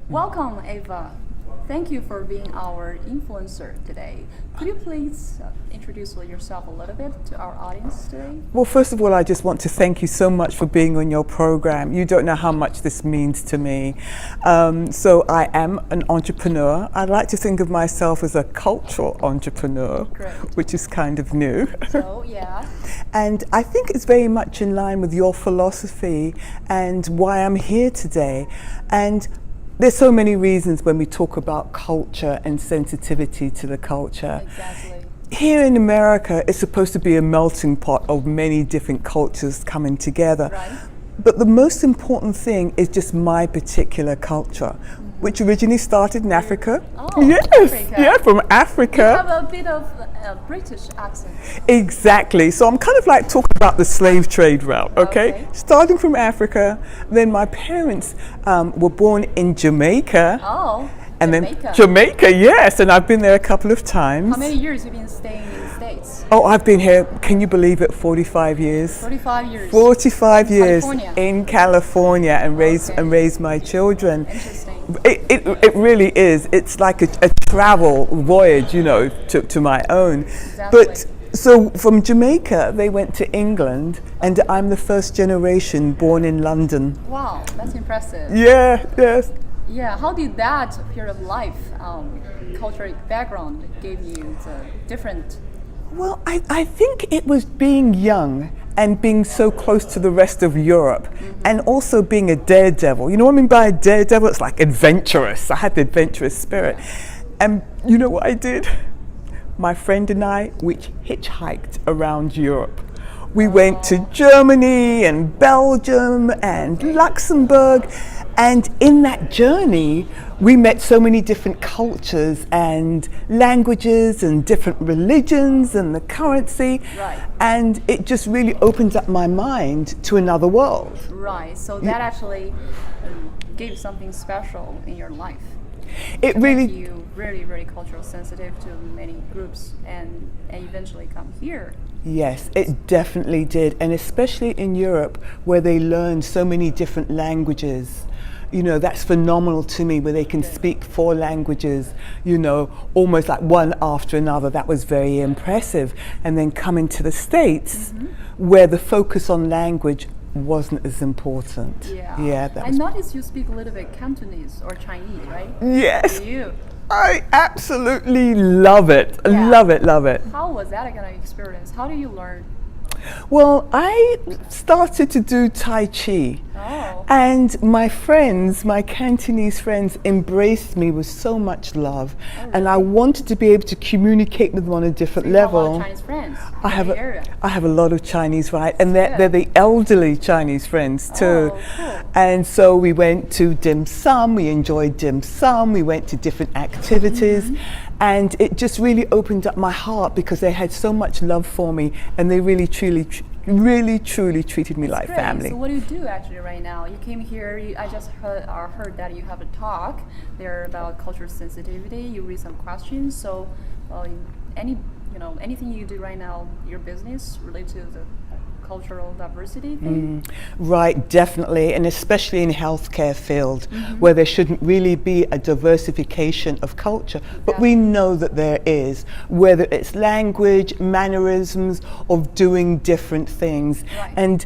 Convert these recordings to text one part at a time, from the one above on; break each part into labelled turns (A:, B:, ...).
A: Welcome, Ava. Thank you for being our influencer today. Could you please introduce yourself a little bit to our audience today?
B: Well, first of all, I just want to thank you so much for being on your program. You don't know how much this means to me. So I am an entrepreneur. I like to think of myself as a cultural entrepreneur,
A: Great.
B: which is kind of new.
A: So, yeah.
B: And I think it's very much in line with your philosophy and why I'm here today. And there's so many reasons when we talk about culture and sensitivity to the culture.
A: Exactly.
B: Here in America, it's supposed to be a melting pot of many different cultures coming together.
A: Right.
B: But the most important thing is just my particular culture, which originally started in Africa.
A: Oh,
B: yes,
A: Africa.
B: yeah, from
A: You
B: Africa.
A: have a bit of a British accent.
B: Exactly. So I'm kind of like talking about the slave trade route, okay?
A: Okay.
B: Starting from Africa, then my parents were born in Jamaica.
A: Oh,
B: And
A: Jamaica.
B: then Jamaica, yes, and I've been there a couple of times.
A: How many years have you been staying in the States?
B: Oh, I've been here, can you believe it, 45 years?
A: 45 years.
B: 45 years
A: California.
B: in California and
A: Okay.
B: raised my children.
A: Interesting.
B: It really is. It's like a travel voyage, you know, to my own.
A: Exactly.
B: But so from Jamaica, they went to England, and I'm the first generation born in London.
A: Wow, that's impressive.
B: Yeah, yes.
A: Yeah, how did that period of life, cultural background, gave you the different?
B: Well, I think it was being young and being so close to the rest of Europe, and also being a daredevil. You know what I mean by a daredevil? It's like adventurous. I had the adventurous spirit. And you know what I did? My friend and I, we hitchhiked around Europe. We went to Germany and Belgium and Luxembourg, and in that journey we met so many different cultures and languages and different religions and the currency.
A: Right.
B: And it just really opened up my mind to another world.
A: Right, so that actually gave something special in your life.
B: It
A: Make
B: really
A: you really, really cultural sensitive to many groups and eventually come here.
B: Yes, it definitely did, and especially in Europe where they learn so many different languages. You know, that's phenomenal to me, where they can speak 4 languages, you know, almost like one after another. That was very impressive. And then coming to the States, where the focus on language wasn't as important.
A: Yeah.
B: That
A: I
B: was.
A: noticed you speak a little bit Cantonese or Chinese, right?
B: Yes,
A: You.
B: I absolutely love it.
A: Yeah.
B: Love it, love it.
A: How was that kind of experience? How do you learn?
B: Well, I started to do Tai Chi.
A: Oh.
B: And my friends, my Cantonese friends, embraced me with so much love, and I wanted to be able to communicate with them on a different
A: You have a lot
B: level.
A: of Chinese friends
B: I have
A: in the area.
B: I have a lot of Chinese, right? And they're
A: good.
B: the elderly Chinese friends too.
A: Oh, cool.
B: And so we went to dim sum, we enjoyed dim sum, we went to different activities, and it just really opened up my heart because they had so much love for me, and they really truly treated me like
A: Great.
B: family.
A: So what do you do actually right now? You came here, I just heard that you have a talk there about cultural sensitivity. You read some questions. So anything you do right now, your business related to the cultural diversity thing?
B: Right, definitely, and especially in healthcare field, where there shouldn't really be a diversification of culture, but we know that there is, whether it's language, mannerisms, of doing different things.
A: Right.
B: And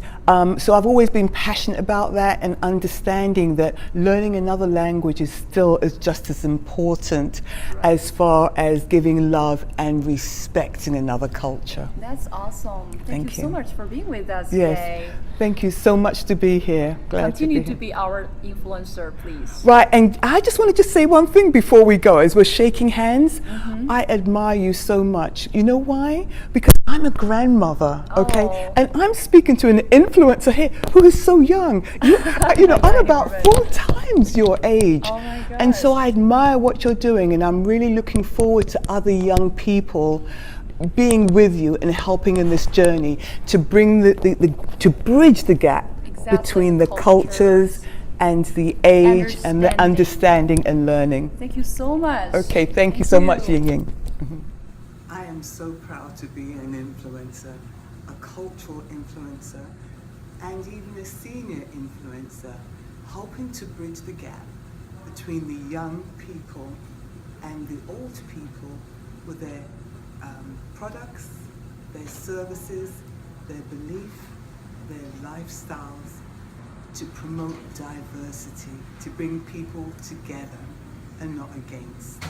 B: so I've always been passionate about that, and understanding that learning another language is still just as important as far as giving love and respect in another culture.
A: That's awesome. Thank you so much for being with us
B: Yes.
A: today.
B: Thank you so much to be here. Glad
A: Continue
B: to
A: to
B: be here.
A: be our influencer, please.
B: Right, and I just want to just say one thing before we go, as we're shaking hands. I admire you so much. You know why? Because I'm a grandmother, okay?
A: Oh.
B: And I'm speaking to an influencer here who is so young. You know, I'm about 4 times your age.
A: Oh my
B: And so
A: gosh.
B: I admire what you're doing, and I'm really looking forward to other young people being with you and helping in this journey to bring to bridge the gap
A: Exactly.
B: between the
A: Cultures.
B: cultures and the age and the understanding and learning.
A: Thank you so much.
B: Okay, thank you so much, Ying Ying. I am so proud to be an influencer, a cultural influencer, and even a senior influencer, helping to bridge the gap between the young people and the old people with their products, their services, their belief, their lifestyles, to promote diversity, to bring people together and not against.